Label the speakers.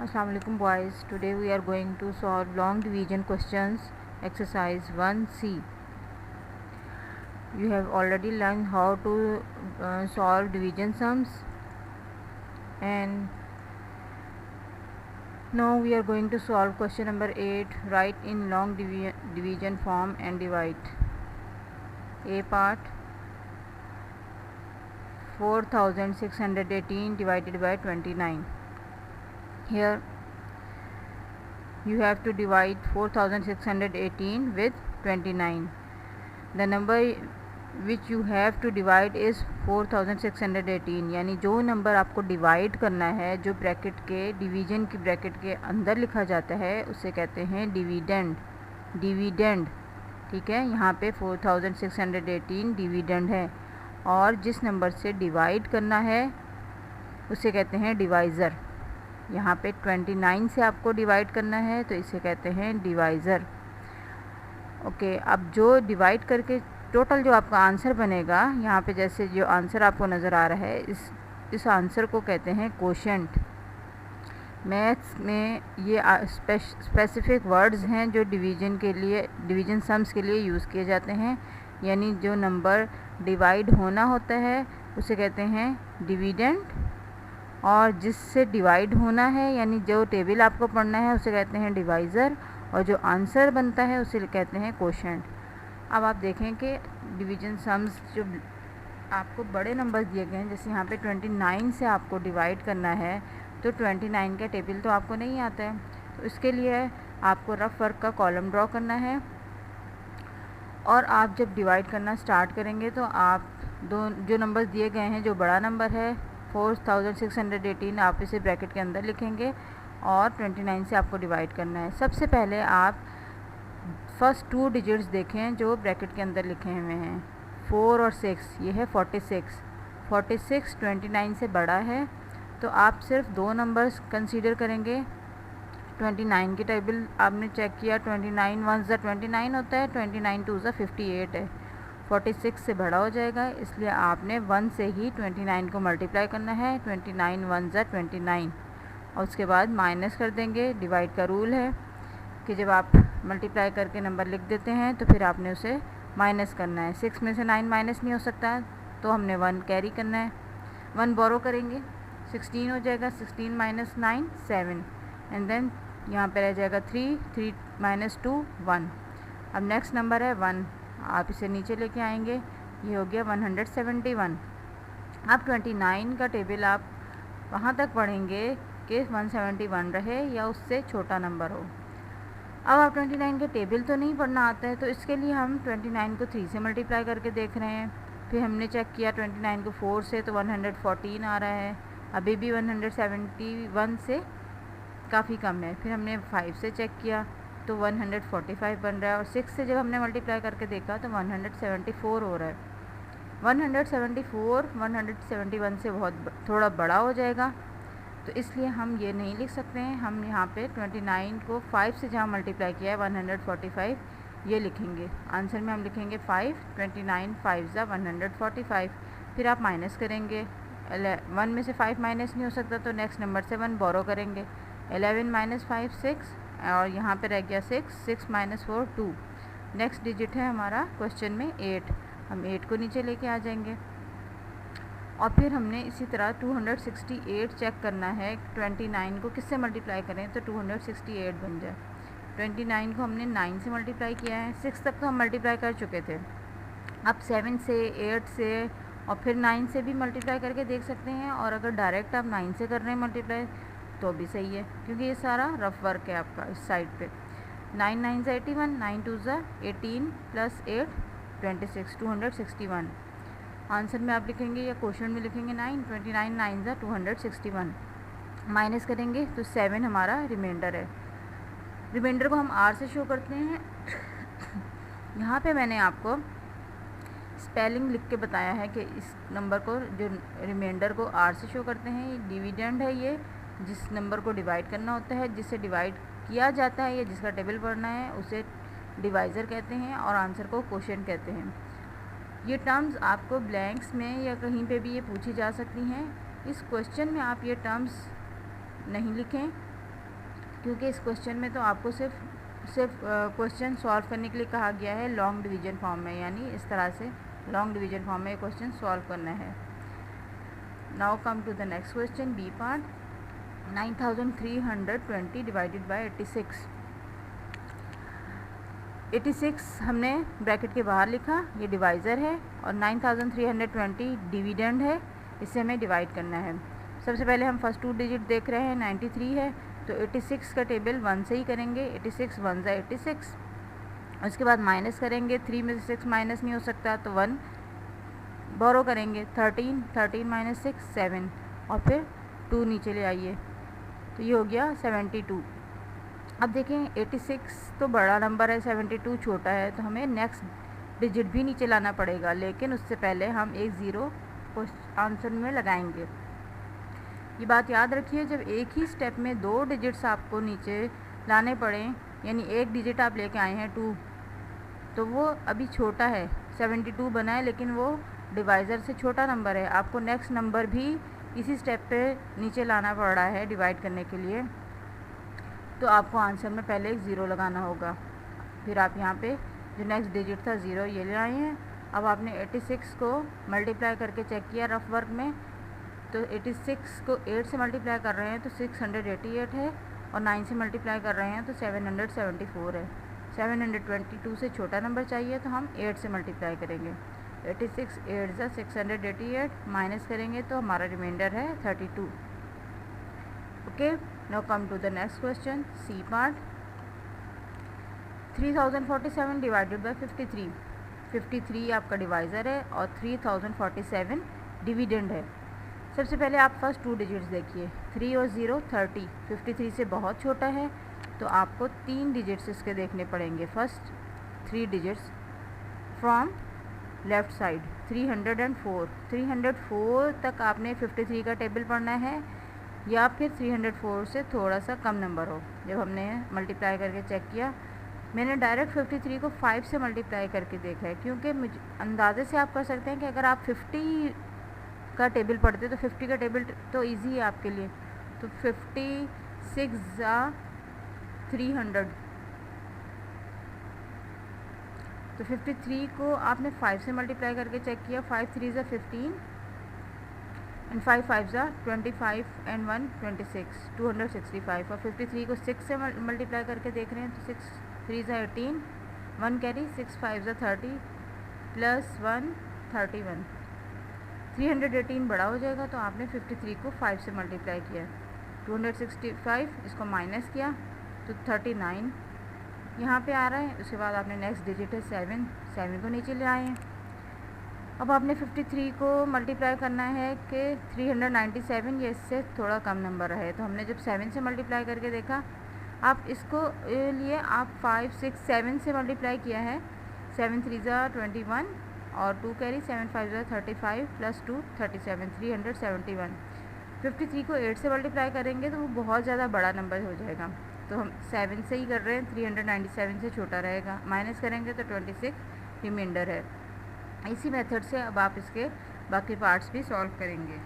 Speaker 1: Assalamu alaikum boys. Today we are going to solve long division questions exercise 1C. You have already learned how to solve division sums, and now we are going to solve question number 8. Write in long division form and divide. A part 4618 divided by 29. Here you have to divide 4618 with 29. The number which you have to divide is 4618, यानी जो number आपको divide करना है, जो bracket के division की bracket के अंदर लिखा जाता है, उसे कहते हैं डिविडेंड। डिविडेंड, ठीक है। यहाँ पे 4618 डिविडेंड है, और जिस नंबर से डिवाइड करना है उसे कहते हैं डिवाइज़र। यहाँ पे 29 से आपको डिवाइड करना है तो इसे कहते हैं डिवाइज़र। ओके, अब जो डिवाइड करके टोटल जो आपका आंसर बनेगा, यहाँ पे जैसे जो आंसर आपको नज़र आ रहा है, इस आंसर को कहते हैं कोशेंट। मैथ्स में ये स्पेसिफिक वर्ड्स हैं जो डिवीजन के लिए, डिवीजन सम्स के लिए यूज़ किए जाते हैं। यानी जो नंबर डिवाइड होना होता है उसे कहते हैं डिविडेंड, और जिससे डिवाइड होना है यानी जो टेबल आपको पढ़ना है उसे कहते हैं डिवाइज़र, और जो आंसर बनता है उसे कहते हैं कोशेंट। अब आप देखें कि डिवीजन सम्स जो आपको बड़े नंबर दिए गए हैं, जैसे यहाँ पे 29 से आपको डिवाइड करना है, तो 29 का टेबल तो आपको नहीं आता है, तो इसके लिए आपको रफ वर्क का कॉलम ड्रॉ करना है। और आप जब डिवाइड करना स्टार्ट करेंगे तो आप जो नंबर दिए गए हैं, जो बड़ा नंबर है 4618, आप इसे ब्रैकेट के अंदर लिखेंगे और 29 से आपको डिवाइड करना है। सबसे पहले आप फर्स्ट 2 डिजिट्स देखें जो ब्रैकेट के अंदर लिखे हुए हैं, 4 और 6। ये है 46। 46 29 से बड़ा है, तो आप सिर्फ 2 नंबर्स कंसीडर करेंगे। 29 की टेबल आपने चेक किया, 29 1 ज़ा 29 होता है, 29 2 ज़ा 58 है। 46 से बड़ा हो जाएगा, इसलिए आपने 1 से ही 29 को मल्टीप्लाई करना है। 29 1 ज़ा 29, और उसके बाद माइनस कर देंगे। डिवाइड का रूल है कि जब आप मल्टीप्लाई करके नंबर लिख देते हैं तो फिर आपने उसे माइनस करना है। 6 में से 9 माइनस नहीं हो सकता, तो हमने 1 कैरी करना है। 1 बोरो करेंगे, 16 हो जाएगा। 16 माइनस 9 7, एंड देन यहाँ पे रह जाएगा 3 माइनस 2 1। अब नेक्स्ट नंबर है 1, आप इसे नीचे लेके आएंगे, ये हो गया 171। अब 29 का टेबल आप वहाँ तक पढ़ेंगे कि 171 रहे या उससे छोटा नंबर हो। अब आप 29 के टेबल तो नहीं पढ़ना आता है, तो इसके लिए हम 29 को 3 से मल्टीप्लाई करके देख रहे हैं। फिर हमने चेक किया 29 को 4 से, तो 114 आ रहा है। अभी भी 171 से काफ़ी कम है। फिर हमने 5 से चेक किया तो 145 बन रहा है, और 6 से जब हमने मल्टीप्लाई करके देखा तो 174 हो रहा है। 174 171 से थोड़ा बड़ा हो जाएगा, तो इसलिए हम ये नहीं लिख सकते हैं। हम यहाँ पे 29 को 5 से जहाँ मल्टीप्लाई किया है 145, ये लिखेंगे। आंसर में हम लिखेंगे 5, 29 5 ज़ा 145। फिर आप माइनस करेंगे, 1 में से 5 माइनस नहीं हो सकता, तो नेक्स्ट नंबर से 1 बोरो करेंगे। 11 माइनस 5 6, और यहाँ पे रह गया 6 माइनस 4 2। नेक्स्ट डिजिट है हमारा क्वेश्चन में 8, हम 8 को नीचे लेके आ जाएंगे। और फिर हमने इसी तरह 268 चेक करना है। 29 को किससे मल्टीप्लाई करें तो 268 बन जाए। 29 को हमने 9 से मल्टीप्लाई किया है, 6 तक तो हम मल्टीप्लाई कर चुके थे। अब 7 से 8 से और फिर 9 से भी मल्टीप्लाई करके देख सकते हैं, और अगर डायरेक्ट आप 9 से कर रहे हैं मल्टीप्लाई तो भी सही है, क्योंकि ये सारा रफ वर्क है आपका इस साइड पे। 9 9 ज़ा 81, 9 2 ज़ा 18 प्लस 8 26, 261। आंसर में आप लिखेंगे या क्वेश्चन में लिखेंगे 9, 29 9 ज़ा 261। माइनस करेंगे तो 7 हमारा रिमाइंडर है। रिमाइंडर को हम आर से शो करते हैं। यहाँ पे मैंने आपको स्पेलिंग लिख के बताया है कि इस नंबर को, जो रिमाइंडर को आर से शो करते हैं, ये डिविडेंड है। ये जिस नंबर को डिवाइड करना होता है, जिससे डिवाइड किया जाता है या जिसका टेबल पढ़ना है, उसे डिवाइज़र कहते हैं, और आंसर को कोशेंट कहते हैं। ये टर्म्स आपको ब्लैंक्स में या कहीं पे भी ये पूछी जा सकती हैं। इस क्वेश्चन में आप ये टर्म्स नहीं लिखें, क्योंकि इस क्वेश्चन में तो आपको सिर्फ क्वेश्चन सॉल्व करने के लिए कहा गया है लॉन्ग डिवीजन फॉर्म में, यानी इस तरह से लॉन्ग डिवीजन फॉर्म में क्वेश्चन सॉल्व करना है। Now come to the next question, B part. 9320 divided by 86। 86 हमने ब्रैकेट के बाहर लिखा, ये डिवाइज़र है, और 9320 डिविडेंड है, इससे हमें डिवाइड करना है। सबसे पहले हम फर्स्ट 2 डिजिट देख रहे हैं, 93 है, तो 86 का टेबल 1 से ही करेंगे। 86 1 ज़ा 86, उसके बाद माइनस करेंगे, 3 में से 6 माइनस नहीं हो सकता, तो 1 बोरो करेंगे। 13 माइनस 6 7, और फिर 2 नीचे ले आइए, तो ये हो गया 72। अब देखें 86 तो बड़ा नंबर है, 72 छोटा है, तो हमें नेक्स्ट डिजिट भी नीचे लाना पड़ेगा, लेकिन उससे पहले हम एक ज़ीरो आंसर में लगाएंगे। ये बात याद रखिए, जब एक ही स्टेप में 2 डिजिट्स आपको नीचे लाने पड़े, यानी एक डिजिट आप लेके आए हैं 2, तो वो अभी छोटा है, 72 बना है, लेकिन वो डिवाइज़र से छोटा नंबर है। आपको नेक्स्ट नंबर भी इसी स्टेप पे नीचे लाना पड़ रहा है डिवाइड करने के लिए, तो आपको आंसर में पहले एक ज़ीरो लगाना होगा। फिर आप यहाँ पे जो नेक्स्ट डिजिट था 0 ये ले आए हैं। अब आपने 86 को मल्टीप्लाई करके चेक किया रफ वर्क में, तो 86 को 8 से मल्टीप्लाई कर रहे हैं तो 688 है, और 9 से मल्टीप्लाई कर रहे हैं तो 774 है। 722 से छोटा नंबर चाहिए, तो हम 8 से मल्टीप्लाई करेंगे। 86 8 ज़ा 688, माइनस करेंगे तो हमारा रिमाइंडर है 32। Okay, now come to the next question, C part. 3047 divided by 53। 53 आपका डिवाइज़र है और 3047 डिविडेंड है। सबसे पहले आप फर्स्ट 2 डिजिट्स देखिए, 3 और 0 30, 53 से बहुत छोटा है, तो आपको 3 डिजिट्स इसके देखने पड़ेंगे। First 3 digits from left side, 304। 304 तक आपने 53 का टेबल पढ़ना है, या फिर 304 से थोड़ा सा कम नंबर हो। जब हमने मल्टीप्लाई करके चेक किया, मैंने डायरेक्ट 53 को 5 से मल्टीप्लाई करके देखा है, क्योंकि मुझे अंदाजे से आप कर सकते हैं कि अगर आप 50 का टेबल पढ़ते तो 50 का टेबल तो इजी है आपके लिए। तो 56 ज़ा 300, तो 53 को आपने 5 से मल्टीप्लाई करके चेक किया। 5 3 ज़ा 15 एंड 5 5 ज़ा 25 एंड 1 26, 265। और 53 को 6 से मल्टीप्लाई करके देख रहे हैं, तो 6 3 ज़ा 18, 1 कैरी, 6 5 ज़ा 30 प्लस 1 31। 318 बड़ा हो जाएगा, तो आपने 53 को 5 से मल्टीप्लाई किया। 265, इसको माइनस किया तो 39 यहाँ पे आ रहा है। उसके बाद आपने नेक्स्ट डिजिट है 7, 7 को नीचे ले आए हैं। अब आपने 53 को मल्टीप्लाई करना है कि 397, ये इससे थोड़ा कम नंबर है, तो हमने जब 7 से मल्टीप्लाई करके देखा, आप इसको लिए आप 5 6 7 से मल्टीप्लाई किया है। 7 3 ज़ा 21 और 2 कैरी, 7 5 ज़ा 35 प्लस 2 37, 371। 53 को 8 से मल्टीप्लाई करेंगे तो वो बहुत ज़्यादा बड़ा नंबर हो जाएगा, तो हम 7 से ही कर रहे हैं। 397 से छोटा रहेगा, माइनस करेंगे तो 26 रिमाइंडर है। इसी मेथड से अब आप इसके बाकी पार्ट्स भी सॉल्व करेंगे।